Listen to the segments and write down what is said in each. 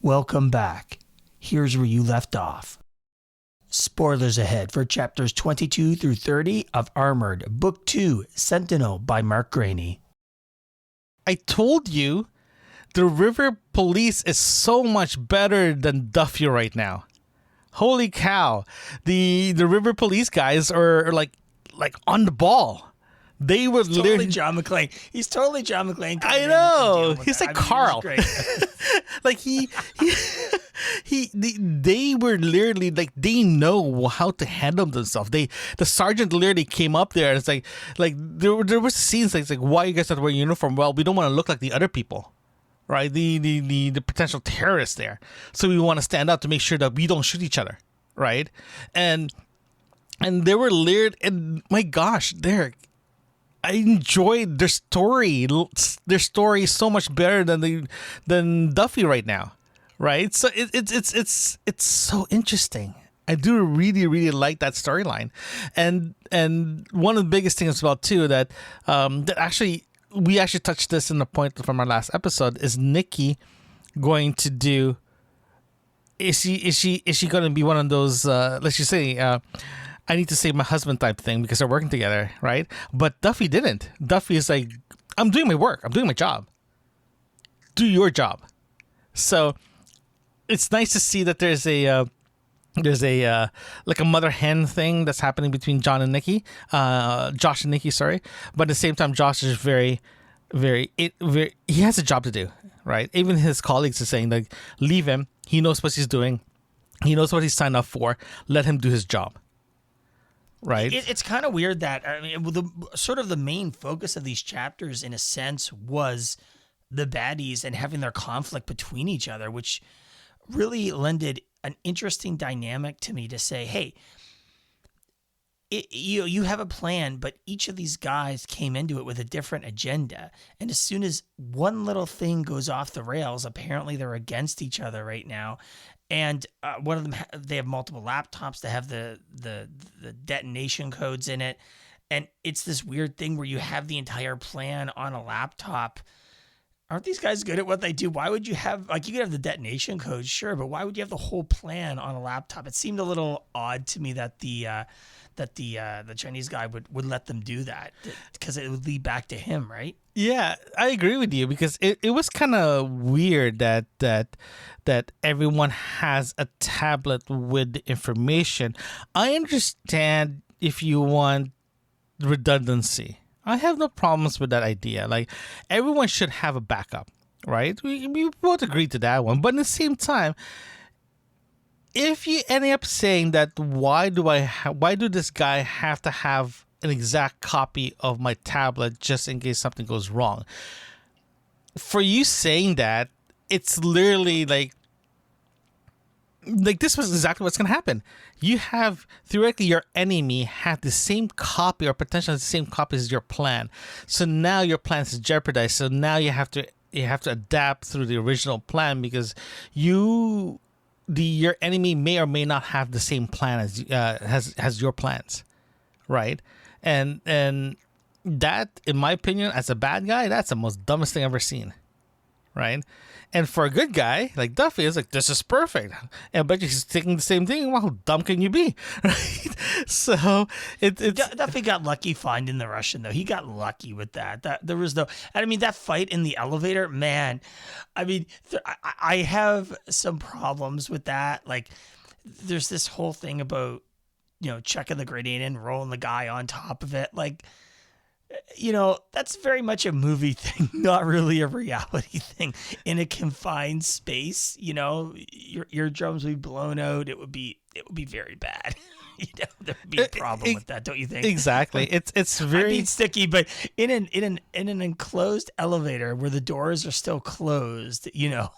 Welcome back. Here's where you left off. Spoilers ahead for chapters 22 through 30 of Armored, Book 2, Sentinel by Mark Greaney. I told you the river police is so much better than Duffy right now. Holy cow. The river police guys are like on the ball. They were totally John McClane. He's totally John McClane. I know. He's like Carl. Like they were literally like, they know how to handle themselves. The sergeant literally came up there and it's like there was scenes like, why you guys not wearing uniform? Well, we don't want to look like the other people, right? The potential terrorists there. So we want to stand out to make sure that we don't shoot each other, right? And they were leered, and my gosh, Derek, I enjoyed their story. Their story is so much better than Duffy right now, right? So it's so interesting. I do really like that storyline, and one of the biggest things about too that actually we actually touched this in the point from our last episode is Nikki going to do. Is she going to be one of those? Let's just say. I need to save my husband type thing because they're working together, right? But Duffy didn't. Duffy is like, I'm doing my work. I'm doing my job. Do your job. So it's nice to see that there's a like a mother hen thing that's happening between Josh and Nikki, sorry. But at the same time, Josh is very, he has a job to do, right? Even his colleagues are saying like, leave him. He knows what he's doing. He knows what he's signed up for. Let him do his job. Right. It's kind of weird that the main focus of these chapters, in a sense, was the baddies and having their conflict between each other, which really lended an interesting dynamic to me to say, hey, you have a plan, but each of these guys came into it with a different agenda. And as soon as one little thing goes off the rails, apparently they're against each other right now. And one of them, they have multiple laptops that have the detonation codes in it. And it's this weird thing where you have the entire plan on a laptop. Aren't these guys good at what they do? Why would you have, like, you could have the detonation codes, sure, but why would you have the whole plan on a laptop? It seemed a little odd to me that the Chinese guy would let them do that, because it would lead back to him, right? Yeah, I agree with you, because it was kind of weird that everyone has a tablet with the information. I understand if you want redundancy. I have no problems with that idea. Like, everyone should have a backup, right? We both agree to that one. But at the same time, if you end up saying that, why do this guy have to have an exact copy of my tablet just in case something goes wrong? For you saying that, it's literally like this was exactly what's going to happen. You have, theoretically, your enemy had the same copy or potentially the same copy as your plan. So now your plan is jeopardized. So now you have to adapt through the original plan, because your enemy may or may not have the same plan as has your plans, right? And that, in my opinion, as a bad guy, that's the most dumbest thing I've ever seen, right? And for a good guy like Duffy, it's like, this is perfect. And I bet you he's thinking the same thing. Well, how dumb can you be, right? So Duffy got lucky finding the Russian, though. He got lucky with that. There was no, and I mean, that fight in the elevator, man. I mean, I have some problems with that. Like, there's this whole thing about, chucking the grenade in, rolling the guy on top of it, like. That's very much a movie thing, not really a reality thing. In a confined space, your eardrums would be blown out. It would be very bad. There would be a problem with that, don't you think? Exactly. It's very sticky, but in an enclosed elevator where the doors are still closed, I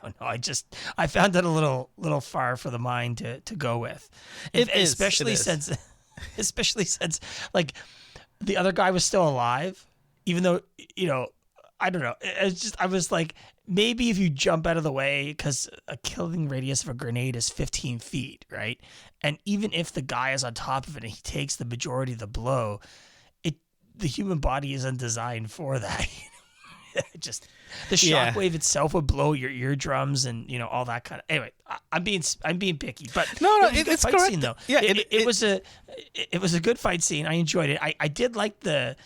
don't know. I found that a little far for the mind to go with. Especially since like, the other guy was still alive, even though, I don't know. I was like, maybe if you jump out of the way, because a killing radius of a grenade is 15 feet, right? And even if the guy is on top of it and he takes the majority of the blow, the human body isn't designed for that. Just the Yeah. shockwave itself would blow your eardrums and all that kind of. Anyway, I'm being picky, but No, it was a good it's fight correct. scene though. Yeah, it was a good fight scene. I enjoyed it. I did like the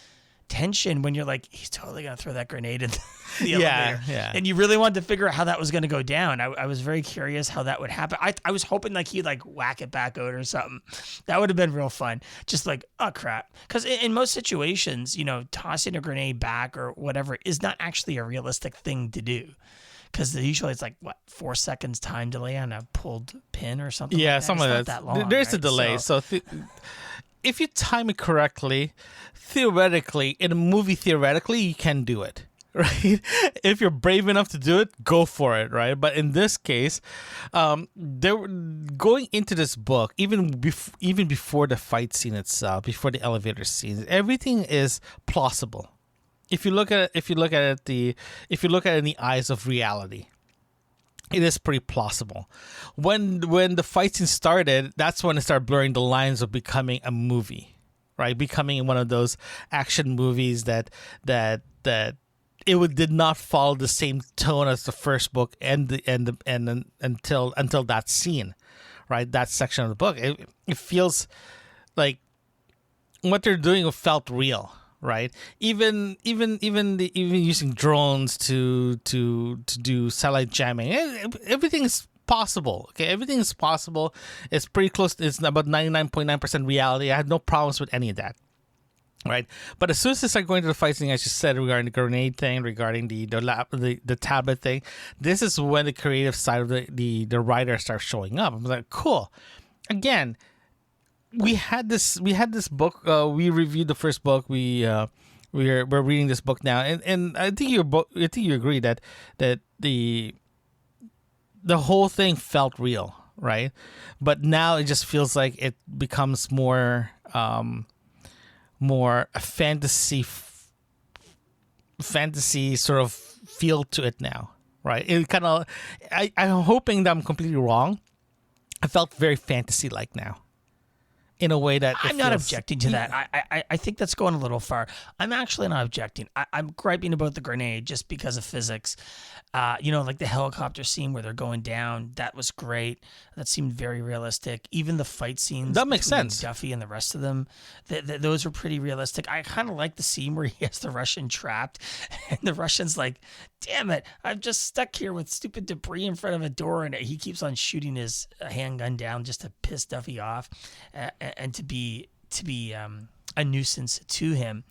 tension when you're like, he's totally gonna throw that grenade in the elevator, and you really wanted to figure out how that was gonna go down. I was very curious how that would happen. I was hoping like he'd like whack it back out or something. That would have been real fun. Just like, oh crap, because in most situations, tossing a grenade back or whatever is not actually a realistic thing to do. Because usually it's like 4 seconds time delay on a pulled pin or something. Yeah, like that. something like that long. There's a right? delay. So if you time it correctly, theoretically, in a movie, theoretically, you can do it, right? If you're brave enough to do it, go for it, right? But in this case, they were going into this book, even before the fight scene itself, before the elevator scene, everything is plausible. If you look at it in the eyes of reality, it is pretty plausible. When the fight scene started, that's when it started blurring the lines of becoming a movie, right? Becoming one of those action movies that it did not follow the same tone as the first book and until that scene, right? That section of the book, it feels like what they're doing felt real. Right, even using drones to do satellite jamming, everything is possible. Okay, everything is possible. It's pretty close. It's about 99.9% reality. I had no problems with any of that. Right, but as soon as they start going to the fight scene, as you said, regarding the grenade thing, regarding the tablet thing, this is when the creative side of the writer starts showing up. I'm like, cool. Again, we had this book. We reviewed the first book. We're reading this book now, and I think you agree that the whole thing felt real, right? But now it just feels like it becomes more a fantasy sort of feel to it now, right? It kind of I'm hoping that I'm completely wrong. I felt very fantasy like now. In a way that I'm not objecting to that. I think that's going a little far. I'm actually not objecting. I'm griping about the grenade just because of physics. Like the helicopter scene where they're going down. That was great. That seemed very realistic. Even the fight scenes. That makes sense. Duffy and the rest of them, those were pretty realistic. I kind of like the scene where he has the Russian trapped, and the Russian's like, "Damn it, I'm just stuck here with stupid debris in front of a door," and he keeps on shooting his handgun down just to piss Duffy off. And to be a nuisance to him,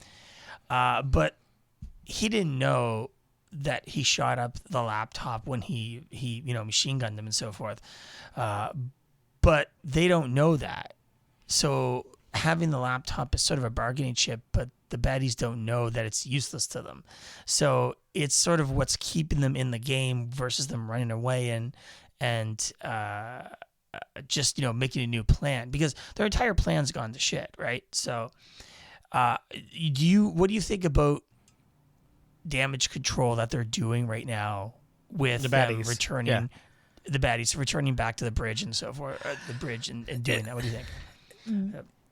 but he didn't know that he shot up the laptop when he machine gunned him and so forth. But they don't know that, so having the laptop is sort of a bargaining chip. But the baddies don't know that it's useless to them, so it's sort of what's keeping them in the game versus them running away and just making a new plan, because their entire plan's gone to shit, right? So what do you think about damage control that they're doing right now with the baddies returning the baddies returning back to the bridge and so forth, the bridge and doing that? What do you think?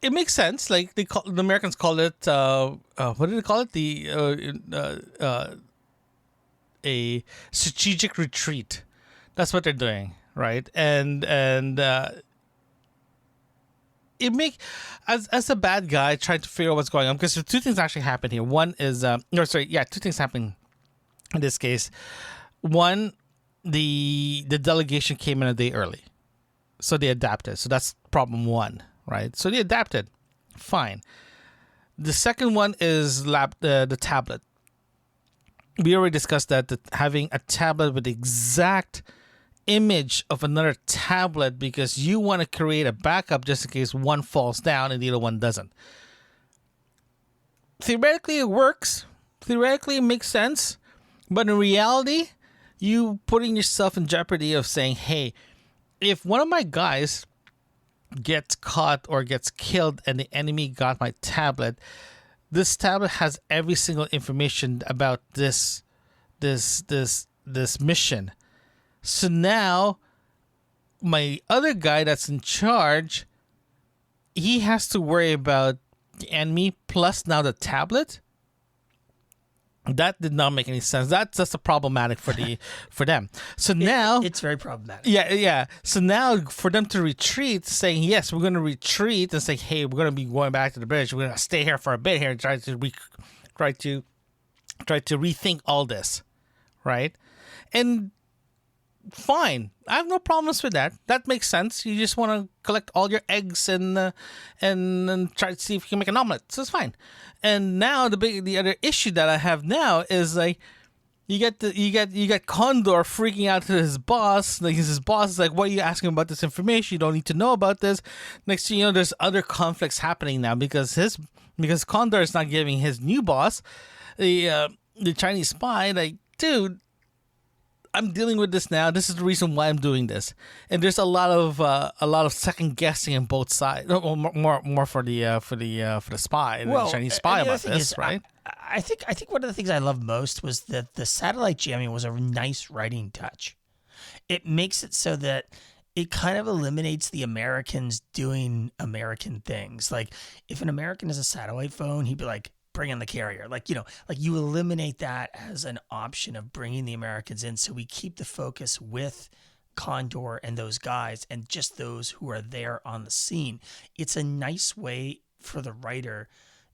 It makes sense. Like the Americans call it what do they call it? A strategic retreat. That's what they're doing. Right, and it make as a bad guy trying to figure out what's going on, because two things actually happen here. One is two things happen in this case. One, the delegation came in a day early, so they adapted. So that's problem one, right? So they adapted, fine. The second one is the tablet. We already discussed that having a tablet with the exact image of another tablet, because you want to create a backup just in case one falls down and the other one doesn't. Theoretically, it works. Theoretically, it makes sense. But in reality, you putting yourself in jeopardy of saying, hey, if one of my guys gets caught or gets killed and the enemy got my tablet, this tablet has every single information about this mission. So now, my other guy that's in charge, he has to worry about the enemy plus now the tablet. That did not make any sense. That's just a problematic for them. So now it's very problematic. Yeah. So now for them to retreat, saying yes, we're going to retreat, and say, hey, we're going to be going back to the bridge. We're going to stay here for a bit here and try to rethink all this, right? And fine, I have no problems with that. That makes sense. You just want to collect all your eggs and try to see if you can make an omelet. So it's fine. And now the other issue that I have now is like you get Condor freaking out to his boss. Like his boss is like, "What are you asking about this information? You don't need to know about this." Next thing you know, there's other conflicts happening now because Condor is not giving his new boss, the Chinese spy, like, dude, I'm dealing with this now. This is the reason why I'm doing this, and there's a lot of second guessing on both sides. More for the spy, the Chinese spy about this, right? I think one of the things I love most was that the satellite jamming was a nice writing touch. It makes it so that it kind of eliminates the Americans doing American things. Like if an American has a satellite phone, he'd be like, bring in the carrier. Like, you eliminate that as an option of bringing the Americans in. So we keep the focus with Condor and those guys and just those who are there on the scene. It's a nice way for the writer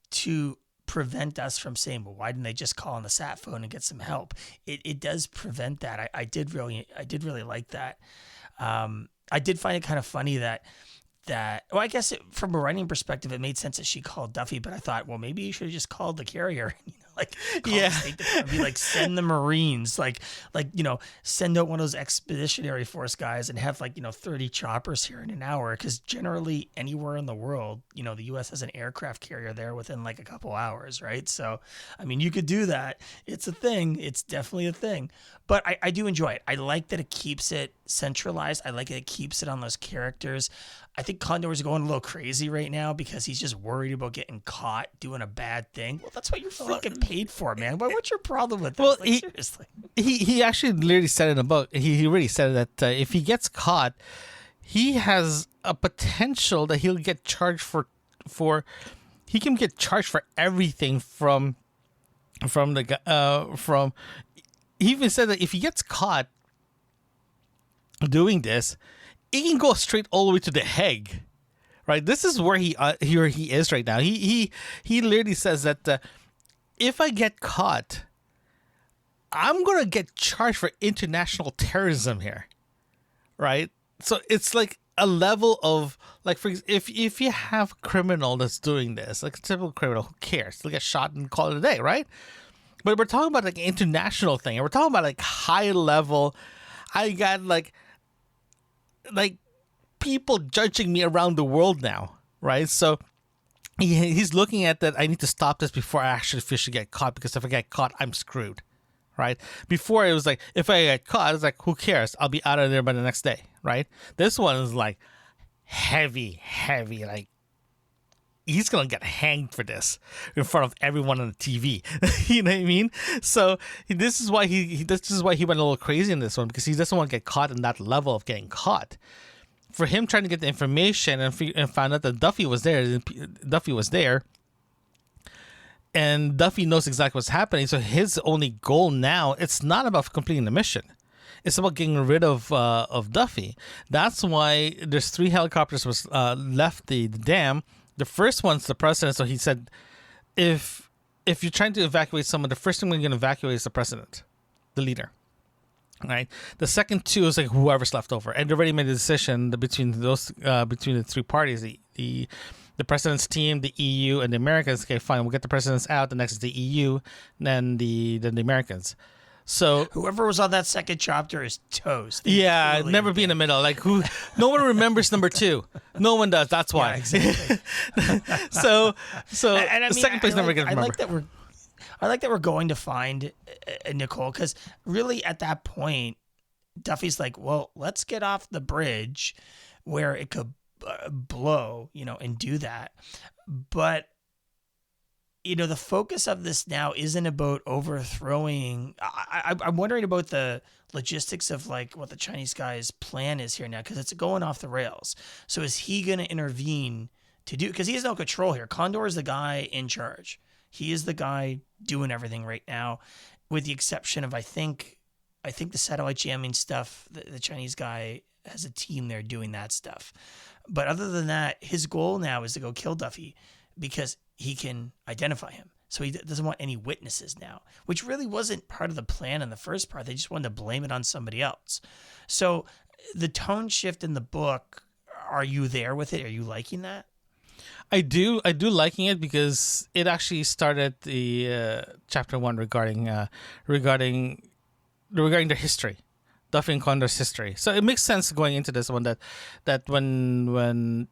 to prevent us from saying, well, why didn't they just call on the sat phone and get some help? It does prevent that. I did really like that. I did find it kind of funny that I guess from a writing perspective, it made sense that she called Duffy, but I thought, well, maybe you should have just called the carrier, call the State Department, be like, send the Marines, send out one of those expeditionary force guys and have 30 choppers here in an hour. Because generally anywhere in the world, the U.S. has an aircraft carrier there within a couple hours, right? So, I mean, you could do that. It's a thing. It's definitely a thing. But I do enjoy it. I like that it keeps it centralized. I like that it keeps it on those characters. I think Condor's going a little crazy right now because he's just worried about getting caught doing a bad thing. Well, that's what you're freaking paid for, man. What's your problem with this? Well, seriously. He actually literally said in the book, he really said that if he gets caught, he has a potential that he'll get charged he can get charged for everything from he even said that if he gets caught doing this, he can go straight all the way to the Hague, right? This is where he is right now. He literally says that if I get caught, I'm gonna get charged for international terrorism here, right? So it's like a level of if you have a criminal that's doing this, like a typical criminal, who cares? They'll get shot and call it a day, right? But we're talking about an international thing, and we're talking about high level. I got like people judging me around the world now, right? So he's looking at that. I need to stop this before I actually officially get caught, because if I get caught, I'm screwed, right? Before it was like, if I get caught, it's like, who cares? I'll be out of there by the next day, right? This one is heavy, like he's gonna get hanged for this in front of everyone on the TV. You know what I mean? So this is why he went a little crazy in this one, because he doesn't want to get caught in that level of getting caught. For him trying to get the information and found out that Duffy was there, and Duffy knows exactly what's happening. So his only goal now, it's not about completing the mission. It's about getting rid of Duffy. That's why there's 3 helicopters was left the dam. The first one's the president. So he said, if you're trying to evacuate someone, the first thing we're going to evacuate is the president, the leader. Right. The second 2 is whoever's left over, and they already made a decision between the 3 parties, the president's team, the EU, and the Americans. Okay, fine, we'll get the presidents out. The next is the EU, then the Americans. So whoever was on that second chapter is toast. Yeah, never be in the middle. No one remembers number 2. No one does. That's why. Yeah, exactly. so and the second place never gonna remember. I like that we're going to find Nicole, because really at that point, Duffy's like, well, let's get off the bridge where it could blow, and do that. But, the focus of this now isn't about overthrowing. I'm wondering about the logistics of what the Chinese guy's plan is here now, because it's going off the rails. So is he going to intervene to do, because he has no control here. Condor is the guy in charge. He is the guy doing everything right now, with the exception of I think the satellite jamming stuff. The Chinese guy has a team there doing that stuff. But other than that, his goal now is to go kill Duffy because he can identify him. So he doesn't want any witnesses now, which really wasn't part of the plan in the first part. They just wanted to blame it on somebody else. So the tone shift in the book, are you there with it? Are you liking that? I do liking it because it actually started the chapter 1 regarding their history, Duffy and Condor's history. So it makes sense going into this one that when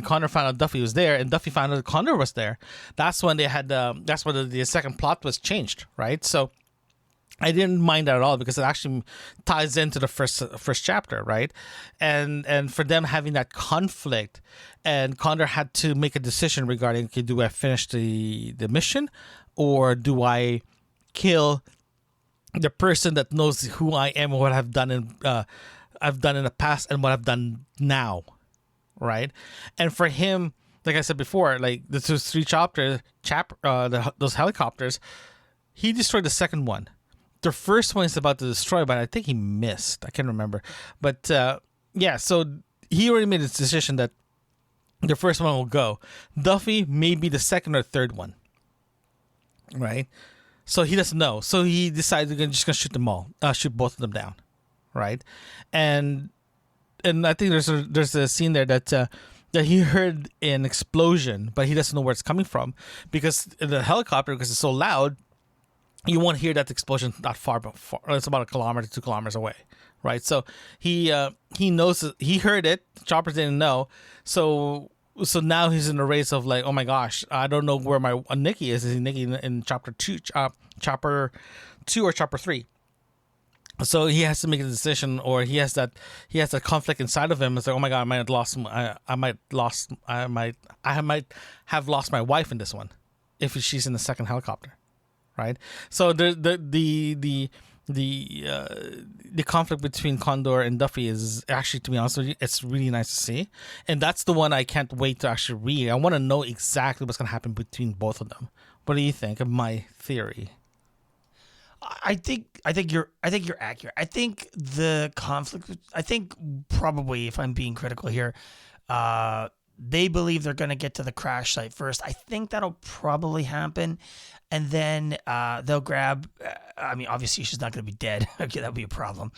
Condor found out Duffy was there and Duffy found out Condor was there, that's when they had that's when the second plot was changed, right? So I didn't mind that at all because it actually ties into the first chapter, right? And for them having that conflict, and Condor had to make a decision regarding, okay, do I finish the mission or do I kill the person that knows who I am and what I've done in the past and what I've done now, right? And for him, like I said before, like those 3 chapters, those helicopters, he destroyed the second one. The first one is about to destroy, but I think he missed. I can't remember. But yeah, so he already made his decision that the first one will go. Duffy may be the second or third one, right? So he doesn't know. So he decided he's just gonna shoot them all, shoot both of them down, right? And I think there's a scene there that he heard an explosion, but he doesn't know where it's coming from because the helicopter, because it's so loud, you won't hear that explosion that far, but it's about 1 kilometer, 2 kilometers away, right? So he knows he heard it. Chopper didn't know, so now he's in a race of like, oh my gosh, I don't know where my Nikki is. Is he Nikki in chapter 2, chapter 2 or chapter 3? So he has to make a decision, or he has that conflict inside of him. It's like, oh my god, I might have lost my wife in this one, if she's in the second helicopter. Right, so the conflict between Condor and Duffy is actually, to be honest with you, it's really nice to see, and that's the one I can't wait to actually read. I want to know exactly what's going to happen between both of them. What do you think of my theory? I think you're accurate. I think the conflict. I think probably, if I'm being critical here, they believe they're going to get to the crash site first. I think that'll probably happen. And then they'll grab, I mean, obviously she's not going to be dead. Okay, that would be a problem.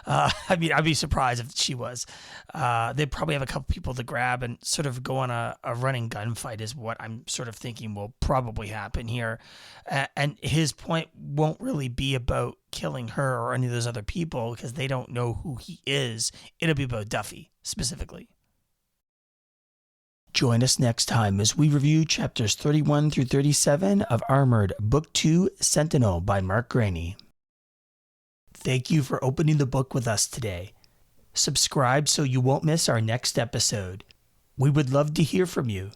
I mean, I'd be surprised if she was. They'd probably have a couple people to grab and sort of go on a running gunfight is what I'm sort of thinking will probably happen here. And his point won't really be about killing her or any of those other people because they don't know who he is. It'll be about Duffy specifically. Join us next time as we review chapters 31 through 37 of Armored Book 2, Sentinel by Mark Greaney. Thank you for opening the book with us today. Subscribe so you won't miss our next episode. We would love to hear from you.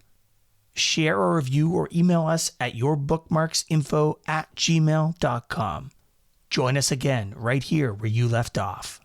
Share a review or email us at yourbookmarksinfo@gmail.com. Join us again right here where you left off.